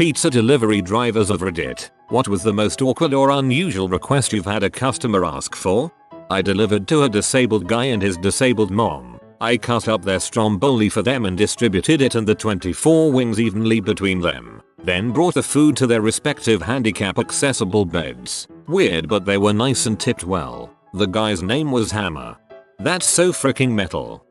Pizza delivery drivers of Reddit. What was the most awkward or unusual request you've had a customer ask for? I delivered to a disabled guy and his disabled mom. I cut up their stromboli for them and distributed it and the 24 wings evenly between them. Then brought the food to their respective handicap accessible beds. Weird, but they were nice and tipped well. The guy's name was Hammer. That's so freaking metal.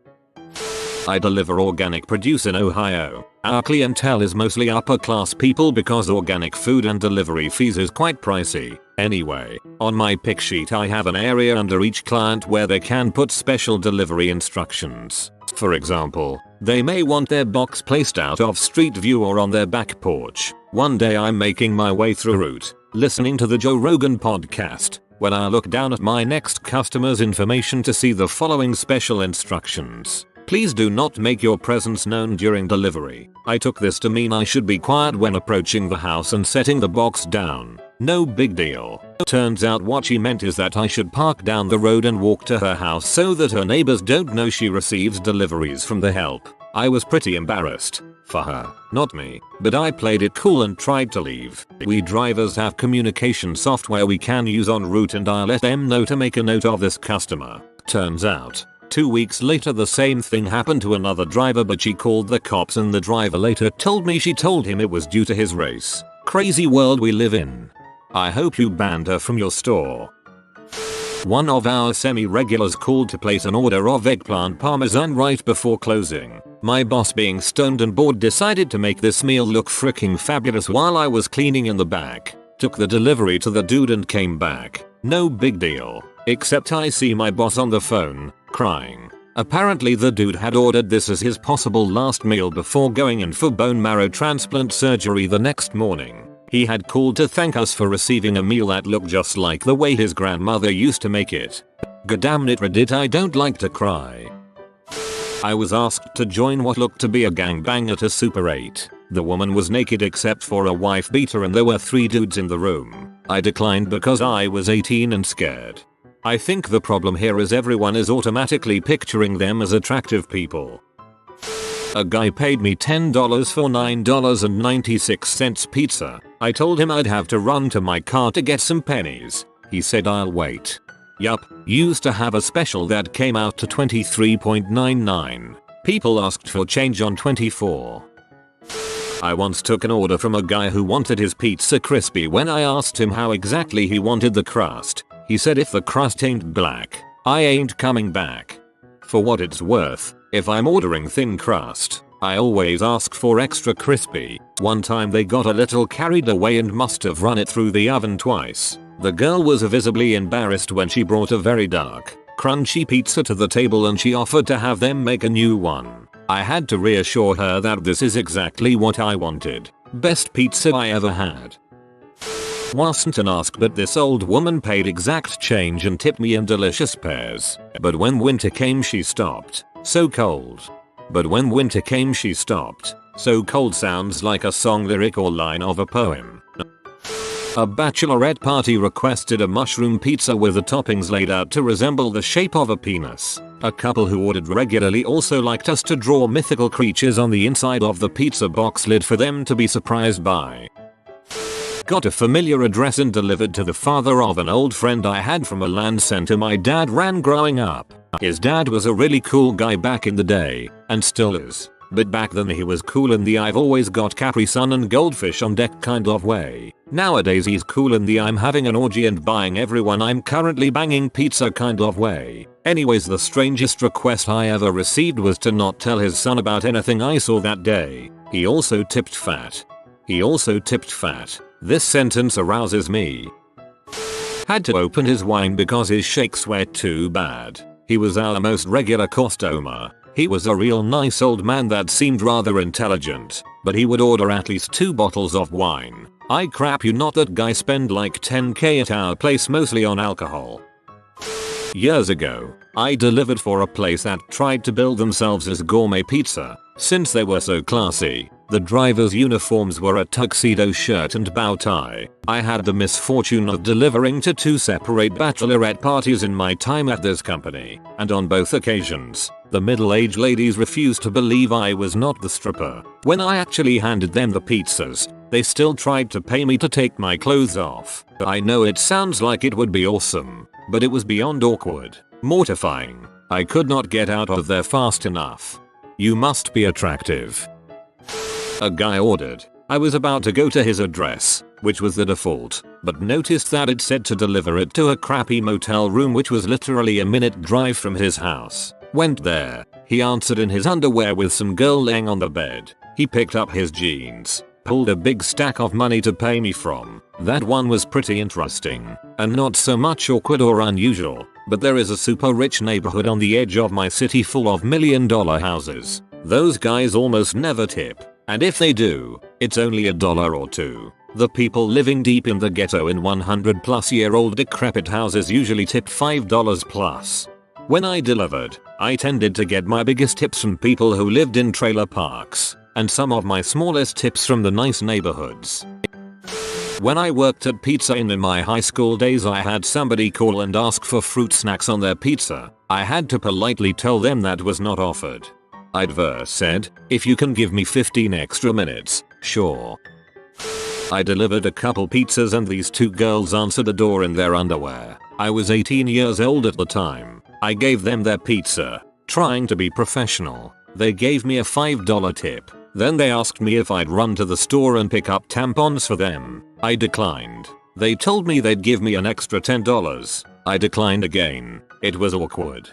I deliver organic produce in Ohio. Our clientele is mostly upper class people because organic food and delivery fees is quite pricey. Anyway, on my pick sheet I have an area under each client where they can put special delivery instructions. For example, they may want their box placed out of street view or on their back porch. One day I'm making my way through route, listening to the Joe Rogan podcast, when I look down at my next customer's information to see the following special instructions. Please do not make your presence known during delivery. I took this to mean I should be quiet when approaching the house and setting the box down. No big deal. Turns out what she meant is that I should park down the road and walk to her house so that her neighbors don't know she receives deliveries from the help. I was pretty embarrassed. For her, not me, but I played it cool and tried to leave. We drivers have communication software we can use en route and I let them know to make a note of this customer. Turns out, 2 weeks later the same thing happened to another driver, but she called the cops and the driver later told me she told him it was due to his race. Crazy world we live in. I hope you banned her from your store. One of our semi-regulars called to place an order of eggplant parmesan right before closing. My boss, being stoned and bored, decided to make this meal look freaking fabulous while I was cleaning in the back. Took the delivery to the dude and came back. No big deal. Except I see my boss on the phone, crying. Apparently the dude had ordered this as his possible last meal before going in for bone marrow transplant surgery the next morning. He had called to thank us for receiving a meal that looked just like the way his grandmother used to make it. Goddamn it, Reddit, I don't like to cry. I was asked to join what looked to be a gangbang at a Super 8. The woman was naked except for a wife beater and there were 3 dudes in the room. I declined because I was 18 and scared. I think the problem here is everyone is automatically picturing them as attractive people. A guy paid me $10 for $9.96 pizza. I told him I'd have to run to my car to get some pennies. He said I'll wait. Yup, used to have a special that came out to $23.99. People asked for change on 24. I once took an order from a guy who wanted his pizza crispy. When I asked him how exactly he wanted the crust, he said if the crust ain't black, I ain't coming back. For what it's worth, if I'm ordering thin crust, I always ask for extra crispy. One time they got a little carried away and must have run it through the oven twice. The girl was visibly embarrassed when she brought a very dark, crunchy pizza to the table and she offered to have them make a new one. I had to reassure her that this is exactly what I wanted. Best pizza I ever had. Wasn't an ask, but this old woman paid exact change and tipped me in delicious pears. But when winter came she stopped. So cold. But when winter came she stopped. So cold sounds like a song lyric or line of a poem. A bachelorette party requested a mushroom pizza with the toppings laid out to resemble the shape of a penis. A couple who ordered regularly also liked us to draw mythical creatures on the inside of the pizza box lid for them to be surprised by. Got a familiar address and delivered to the father of an old friend I had from a land center my dad ran growing up. His dad was a really cool guy back in the day, and still is. But back then he was cool in the I've always got Capri Sun and goldfish on deck kind of way. Nowadays he's cool in the I'm having an orgy and buying everyone I'm currently banging pizza kind of way. Anyways, the strangest request I ever received was to not tell his son about anything I saw that day. He also tipped fat. This sentence arouses me. Had to open his wine because his shakes were too bad. He was our most regular customer. He was a real nice old man that seemed rather intelligent, but he would order at least 2 bottles of wine. I crap you not, that guy spend like $10K at our place mostly on alcohol. Years ago, I delivered for a place that tried to bill themselves as gourmet pizza. Since they were so classy, the drivers' uniforms were a tuxedo shirt and bow tie. I had the misfortune of delivering to 2 separate bachelorette parties in my time at this company, and on both occasions, the middle-aged ladies refused to believe I was not the stripper. When I actually handed them the pizzas, They still tried to pay me to take my clothes off. I know it sounds like it would be awesome, but it was beyond awkward, mortifying. I could not get out of there fast enough. You must be attractive. A guy ordered. I was about to go to his address, which was the default, but noticed that it said to deliver it to a crappy motel room which was literally a minute drive from his house. Went there. He answered in his underwear with some girl laying on the bed. He picked up his jeans, pulled a big stack of money to pay me from. That one was pretty interesting, and not so much awkward or unusual, but there is a super rich neighborhood on the edge of my city full of $1 million houses. Those guys almost never tip, and if they do, it's only $1 or $2. The people living deep in the ghetto in 100-plus-year-old decrepit houses usually tip $5 plus. When I delivered, I tended to get my biggest tips from people who lived in trailer parks, and some of my smallest tips from the nice neighborhoods. When I worked at Pizza Inn in my high school days, I had somebody call and ask for fruit snacks on their pizza. I had to politely tell them that was not offered. I'd said, if you can give me 15 extra minutes, sure. I delivered a couple pizzas and these two girls answered the door in their underwear. I was 18 years old at the time. I gave them their pizza, trying to be professional. They gave me a $5 tip. Then they asked me if I'd run to the store and pick up tampons for them. I declined. They told me they'd give me an extra $10. I declined again. It was awkward.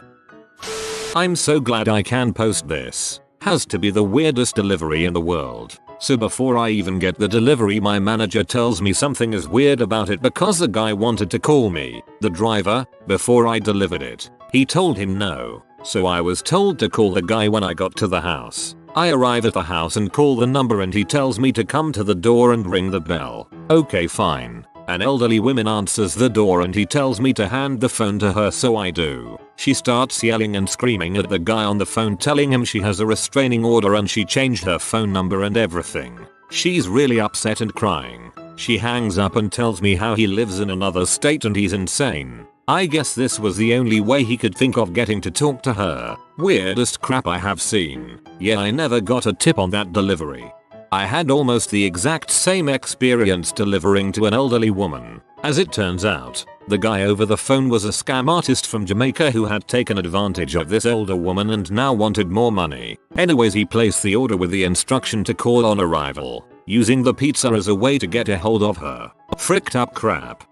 I'm so glad I can post this. Has to be the weirdest delivery in the world. So before I even get the delivery, my manager tells me something is weird about it because the guy wanted to call me, the driver, before I delivered it. He told him no, so I was told to call the guy when I got to the house. I arrive at the house and call the number and he tells me to come to the door and ring the bell. Okay, fine. An elderly woman answers the door and he tells me to hand the phone to her, so I do. She starts yelling and screaming at the guy on the phone, telling him she has a restraining order and she changed her phone number and everything. She's really upset and crying. She hangs up and tells me how he lives in another state and he's insane. I guess this was the only way he could think of getting to talk to her. Weirdest crap I have seen. Yeah, I never got a tip on that delivery. I had almost the exact same experience delivering to an elderly woman. As it turns out, the guy over the phone was a scam artist from Jamaica who had taken advantage of this older woman and now wanted more money. Anyways, he placed the order with the instruction to call on arrival, using the pizza as a way to get a hold of her. Fricked up crap.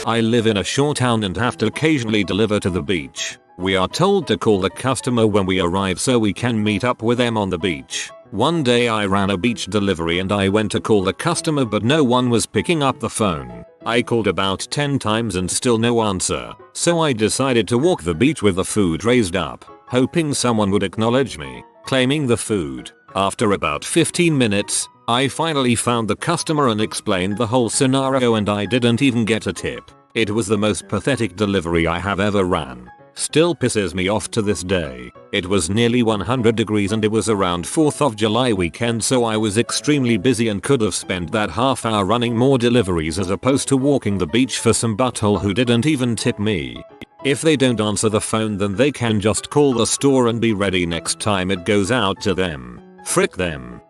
I live in a shore town and have to occasionally deliver to the beach. We are told to call the customer when we arrive so we can meet up with them on the beach. One day I ran a beach delivery and I went to call the customer but no one was picking up the phone. I called about 10 times and still no answer, so I decided to walk the beach with the food raised up, hoping someone would acknowledge me, claiming the food. After about 15 minutes, I finally found the customer and explained the whole scenario and I didn't even get a tip. It was the most pathetic delivery I have ever ran. Still pisses me off to this day. It was nearly 100 degrees and it was around 4th of July weekend, so I was extremely busy and could have spent that half hour running more deliveries as opposed to walking the beach for some butthole who didn't even tip me. If they don't answer the phone, then they can just call the store and be ready next time it goes out to them. Frick them.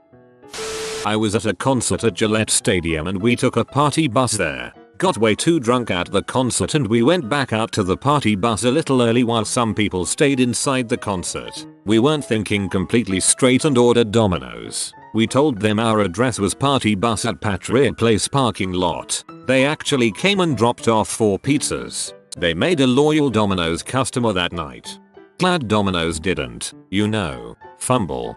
I was at a concert at Gillette Stadium and we took a party bus there. Got way too drunk at the concert and we went back out to the party bus a little early while some people stayed inside the concert. We weren't thinking completely straight and ordered Domino's. We told them our address was party bus at Patria Place parking lot. They actually came and dropped off 4 pizzas. They made a loyal Domino's customer that night. Glad Domino's didn't, fumble.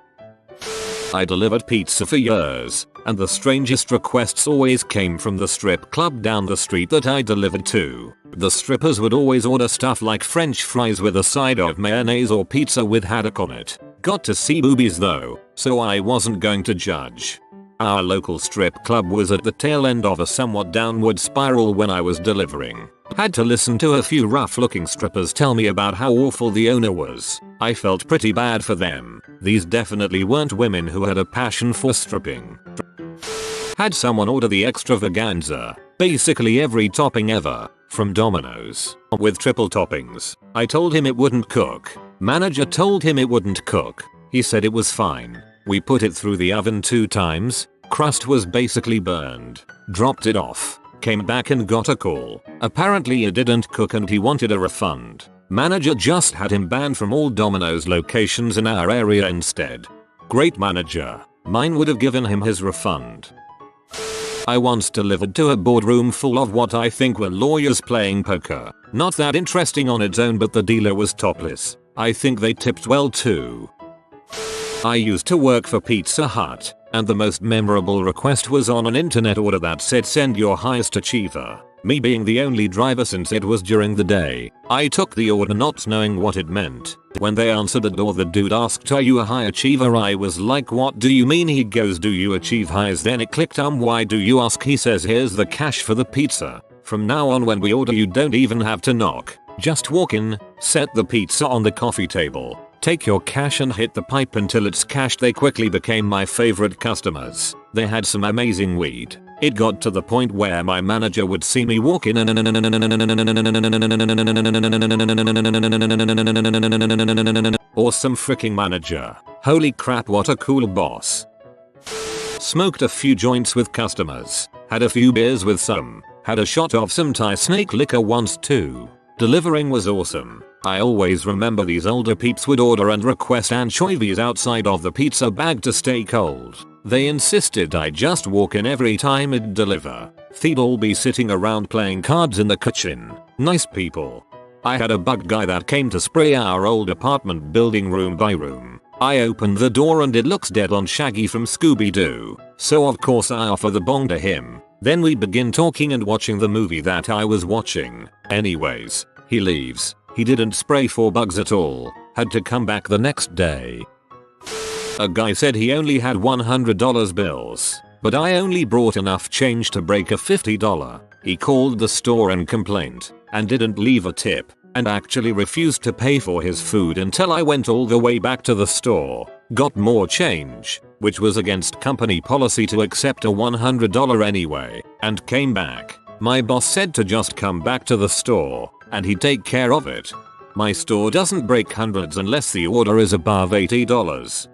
I delivered pizza for years, and the strangest requests always came from the strip club down the street that I delivered to. The strippers would always order stuff like French fries with a side of mayonnaise or pizza with haddock on it. Got to see boobies though, so I wasn't going to judge. Our local strip club was at the tail end of a somewhat downward spiral when I was delivering. Had to listen to a few rough-looking strippers tell me about how awful the owner was. I felt pretty bad for them. These definitely weren't women who had a passion for stripping. Had someone order the extravaganza, basically every topping ever, from Domino's, with triple toppings. I told him it wouldn't cook. Manager told him it wouldn't cook. He said it was fine. We put it through the oven 2 times, crust was basically burned. Dropped it off. Came back and got a call. Apparently it didn't cook and he wanted a refund. Manager just had him banned from all Domino's locations in our area instead. Great manager. Mine would have given him his refund. I once delivered to a boardroom full of what I think were lawyers playing poker. Not that interesting on its own, but the dealer was topless. I think they tipped well too. I used to work for Pizza Hut, and the most memorable request was on an internet order that said send your highest achiever. Me being the only driver since it was during the day, I took the order not knowing what it meant. When they answered the door, the dude asked, "Are you a high achiever?" I was like, "What do you mean?" He goes, "Do you achieve highs?" Then it clicked, why do you ask? He says, "Here's the cash for the pizza. From now on when we order you don't even have to knock. Just walk in, set the pizza on the coffee table, take your cash and hit the pipe until it's cashed." They quickly became my favorite customers. They had some amazing weed. It got to the point where my manager would see me walk in awesome freaking manager. Holy crap, what a cool boss. Smoked a few joints with customers. Had a few beers with some. Had a shot of some Thai snake liquor once too. Delivering was awesome. I always remember these older peeps would order and request anchovies outside of the pizza bag to stay cold. They insisted I just walk in every time it'd deliver. They'd all be sitting around playing cards in the kitchen. Nice people. I had a bug guy that came to spray our old apartment building room by room. I opened the door and it looks dead on Shaggy from Scooby-Doo. So of course I offer the bong to him. Then we begin talking and watching the movie that I was watching. Anyways, he leaves. He didn't spray for bugs at all. Had to come back the next day. A guy said he only had $100 bills, but I only brought enough change to break a $50. He called the store and complained, and didn't leave a tip, and actually refused to pay for his food until I went all the way back to the store, got more change, which was against company policy to accept a $100 anyway, and came back. My boss said to just come back to the store, and he'd take care of it. My store doesn't break hundreds unless the order is above $80.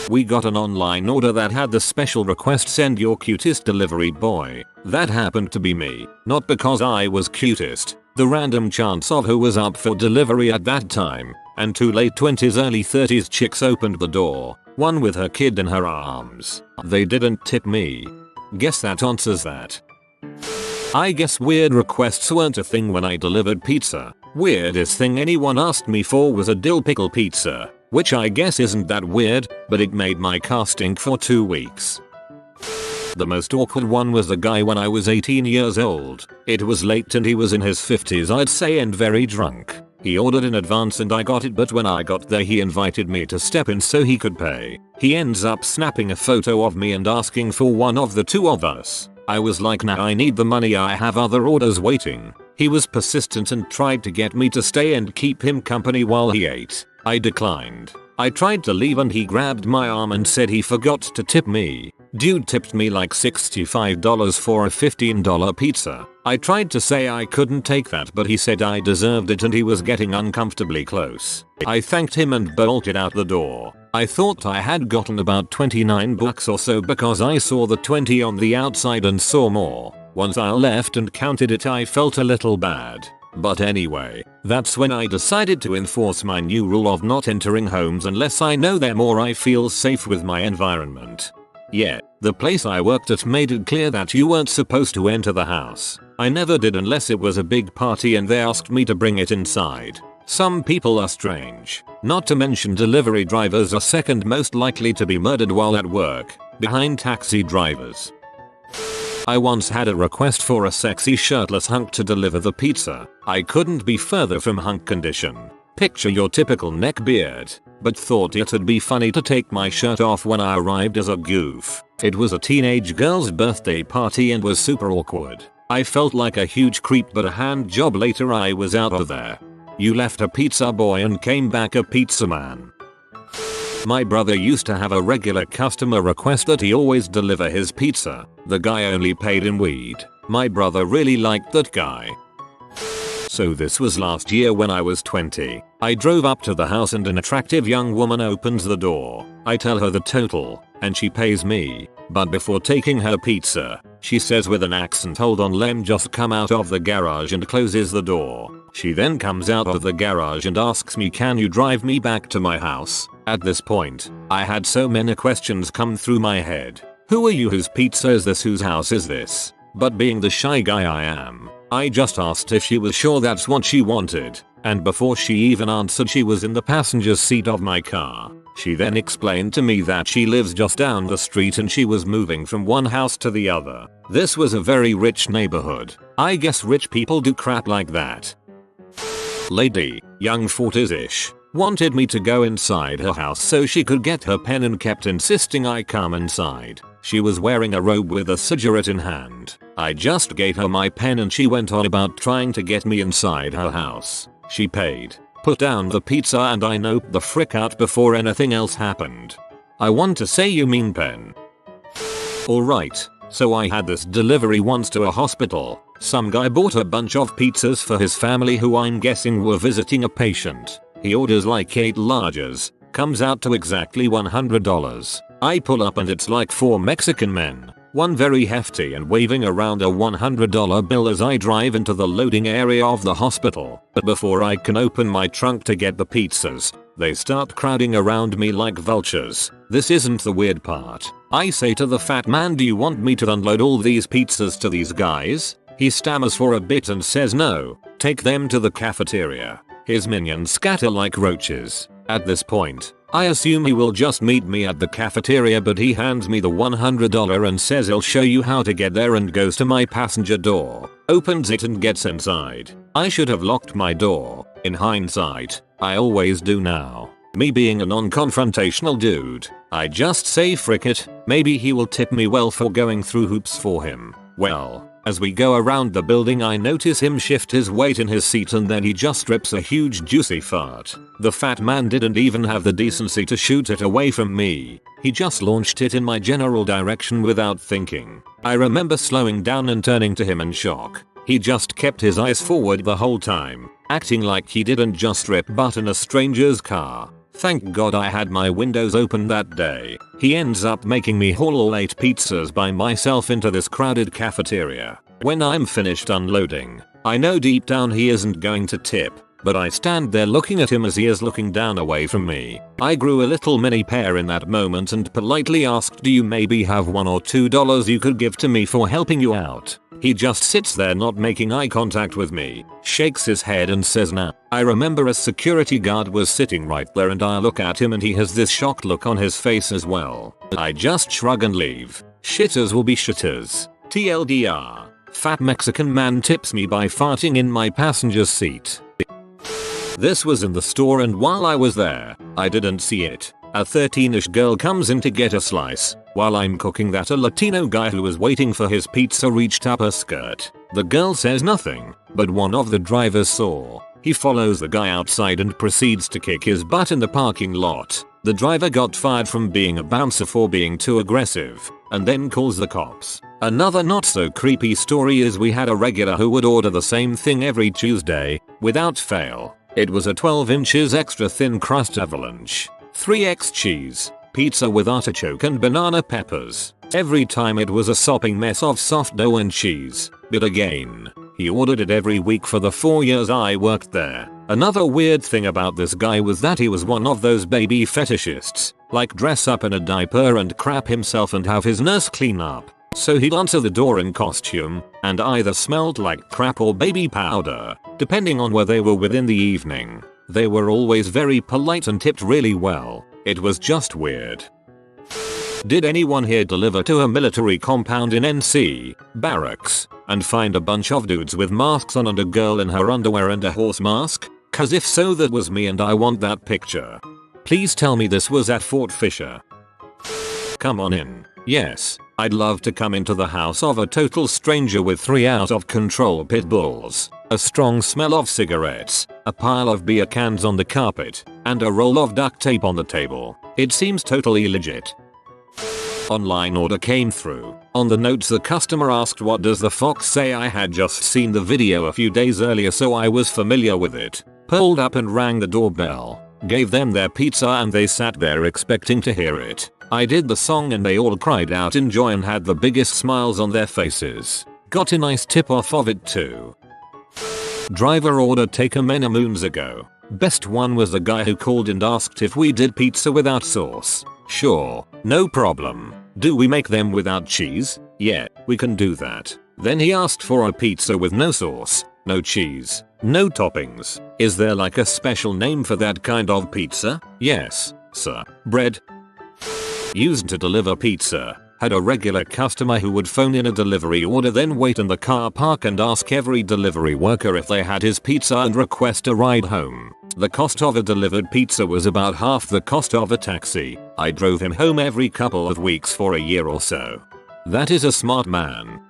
We got an online order that had the special request, "Send your cutest delivery boy." That happened to be me, not because I was cutest. The random chance of who was up for delivery at that time, and two late 20s early 30s chicks opened the door, one with her kid in her arms. They didn't tip me. Guess that answers that. I guess weird requests weren't a thing when I delivered pizza. Weirdest thing anyone asked me for was a dill pickle pizza, which I guess isn't that weird, but it made my car stink for 2 weeks. The most awkward one was the guy when I was 18 years old. It was late and he was in his 50s I'd say and very drunk. He ordered in advance and I got it, but when I got there he invited me to step in so he could pay. He ends up snapping a photo of me and asking for one of the two of us. I was like, "Nah, I need the money, I have other orders waiting." He was persistent and tried to get me to stay and keep him company while he ate. I declined. I tried to leave and he grabbed my arm and said he forgot to tip me. Dude tipped me like $65 for a $15 pizza. I tried to say I couldn't take that, but he said I deserved it and he was getting uncomfortably close. I thanked him and bolted out the door. I thought I had gotten about $29 or so because I saw the 20 on the outside and saw more. Once I left and counted it, I felt a little bad. But anyway, that's when I decided to enforce my new rule of not entering homes unless I know them or I feel safe with my environment. Yeah, the place I worked at made it clear that you weren't supposed to enter the house. I never did unless it was a big party and they asked me to bring it inside. Some people are strange. Not to mention delivery drivers are second most likely to be murdered while at work, behind taxi drivers. I once had a request for a sexy shirtless hunk to deliver the pizza. I couldn't be further from hunk condition. Picture your typical neck beard, but thought it'd be funny to take my shirt off when I arrived as a goof. It was a teenage girl's birthday party and was super awkward. I felt like a huge creep, but a hand job later I was out of there. You left a pizza boy and came back a pizza man. My brother used to have a regular customer request that he always deliver his pizza. The guy only paid in weed. My brother really liked that guy. So this was last year when I was 20. I drove up to the house and an attractive young woman opens the door. I tell her the total. and she pays me. But before taking her pizza, she says with an accent, "Hold on, lem just come out of the garage," and closes the door. She then comes out of the garage and asks me, "Can you drive me back to my house?" At this point, I had so many questions come through my head. Who are you? Whose pizza is this? Whose house is this? But being the shy guy I am, I just asked if she was sure that's what she wanted, and before she even answered, she was in the passenger seat of my car. She then explained to me that she lives just down the street and she was moving from one house to the other. This was a very rich neighborhood. I guess rich people do crap like that. Lady, young 40s-ish, wanted me to go inside her house so she could get her pen and kept insisting I come inside. She was wearing a robe with a cigarette in hand. I just gave her my pen and she went on about trying to get me inside her house. She paid, put down the pizza, and I noped the frick out before anything else happened. I want to say, you mean pen. Alright, so I had this delivery once to a hospital. Some guy bought a bunch of pizzas for his family who I'm guessing were visiting a patient. He orders like 8 larges. Comes out to exactly $100. I pull up and it's like 4 Mexican men. One very hefty and waving around a $100 bill as I drive into the loading area of the hospital. But before I can open my trunk to get the pizzas, they start crowding around me like vultures. This isn't the weird part. I say to the fat man, "Do you want me to unload all these pizzas to these guys?" He stammers for a bit and says, "No, take them to the cafeteria." His minions scatter like roaches. At this point, I assume he will just meet me at the cafeteria, but he hands me the $100 and says he'll show you how to get there, and goes to my passenger door, opens it and gets inside. I should have locked my door. In hindsight, I always do now. Me being a non-confrontational dude, I just say frick it, maybe he will tip me well for going through hoops for him. Well, as we go around the building, I notice him shift his weight in his seat and then he just rips a huge juicy fart. The fat man didn't even have the decency to shoot it away from me. He just launched it in my general direction without thinking. I remember slowing down and turning to him in shock. He just kept his eyes forward the whole time, acting like he didn't just rip butt in a stranger's car. Thank God I had my windows open that day. He ends up making me haul all 8 pizzas by myself into this crowded cafeteria. When I'm finished unloading, I know deep down he isn't going to tip, but I stand there looking at him as he is looking down away from me. I grew a little mini pear in that moment and politely asked, "Do you maybe have $1 or $2 you could give to me for helping you out?" He just sits there not making eye contact with me, shakes his head and says nah. I remember a security guard was sitting right there and I look at him and he has this shocked look on his face as well. I just shrug and leave. Shitters will be shitters. TLDR. Fat Mexican man tips me by farting in my passenger seat. This was in the store and while I was there, I didn't see it. A 13-ish girl comes in to get a slice. While I'm cooking that, a Latino guy who was waiting for his pizza reached up her skirt. The girl says nothing, but one of the drivers saw. He follows the guy outside and proceeds to kick his butt in the parking lot. The driver got fired from being a bouncer for being too aggressive, and then calls the cops. Another not so creepy story is we had a regular who would order the same thing every Tuesday, without fail. It was a 12 inches extra thin crust avalanche, 3x cheese, pizza with artichoke and banana peppers. Every time it was a sopping mess of soft dough and cheese, but again, he ordered it every week for the 4 years I worked there. Another weird thing about this guy was that he was one of those baby fetishists, like dress up in a diaper and crap himself and have his nurse clean up. So he'd answer the door in costume, and either smelled like crap or baby powder, depending on where they were within the evening. They were always very polite and tipped really well. It was just weird. Did anyone here deliver to a military compound in NC barracks and find a bunch of dudes with masks on and a girl in her underwear and a horse mask? Cause if so, that was me and I want that picture. Please tell me this was at Fort Fisher. Come on in. Yes, I'd love to come into the house of a total stranger with 3 out of control pit bulls, a strong smell of cigarettes, a pile of beer cans on the carpet, and a roll of duct tape on the table. It seems totally legit. Online order came through. On the notes, the customer asked, "What does the fox say?" I had just seen the video a few days earlier, so I was familiar with it. Pulled up and rang the doorbell, gave them their pizza, and they sat there expecting to hear it. I did the song and they all cried out in joy and had the biggest smiles on their faces. Got a nice tip off of it too. Driver order taker many moons ago. Best one was the guy who called and asked if we did pizza without sauce. Sure, no problem. Do we make them without cheese? Yeah, we can do that. Then he asked for a pizza with no sauce, no cheese, no toppings. Is there like a special name for that kind of pizza? Yes, sir. Bread. Used to deliver pizza. Had a regular customer who would phone in a delivery order, then wait in the car park and ask every delivery worker if they had his pizza and request a ride home. The cost of a delivered pizza was about half the cost of a taxi. I drove him home every couple of weeks for a year or so. That is a smart man.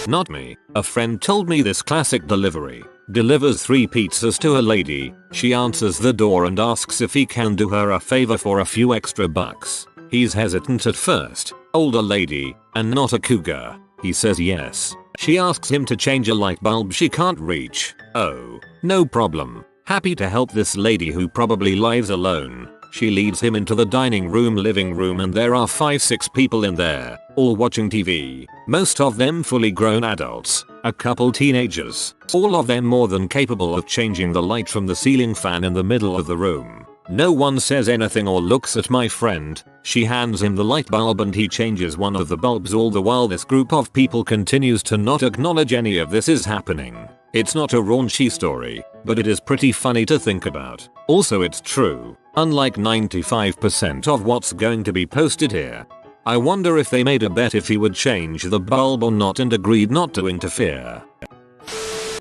Not me. A friend told me this classic delivery. Delivers 3 pizzas to a lady. She answers the door and asks if he can do her a favor for a few extra bucks. He's hesitant at first. Older lady, and not a cougar. He says yes. She asks him to change a light bulb she can't reach. Oh, no problem. Happy to help this lady who probably lives alone. She leads him into the dining room living room and there are 5-6 people in there, all watching TV. Most of them fully grown adults, a couple teenagers, all of them more than capable of changing the light from the ceiling fan in the middle of the room. No one says anything or looks at my friend. She hands him the light bulb and he changes one of the bulbs, all the while this group of people continues to not acknowledge any of this is happening. It's not a raunchy story, but it is pretty funny to think about. Also, it's true, unlike 95% of what's going to be posted here. I wonder if they made a bet if he would change the bulb or not and agreed not to interfere.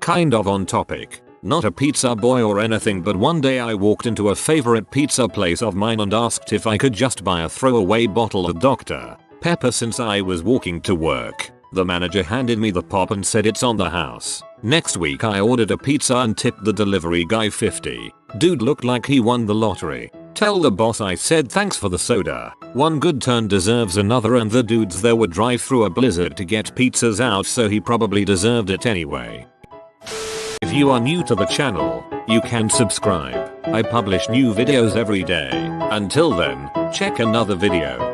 Kind of on topic. Not a pizza boy or anything, but one day I walked into a favorite pizza place of mine and asked if I could just buy a throwaway bottle of Dr. Pepper since I was walking to work. The manager handed me the pop and said it's on the house. Next week I ordered a pizza and tipped the delivery guy $50. Dude looked like he won the lottery. Tell the boss I said thanks for the soda. One good turn deserves another and the dudes there would drive through a blizzard to get pizzas out, so he probably deserved it anyway. If you are new to the channel, you can subscribe. I publish new videos every day. Until then, check another video.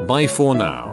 Bye for now.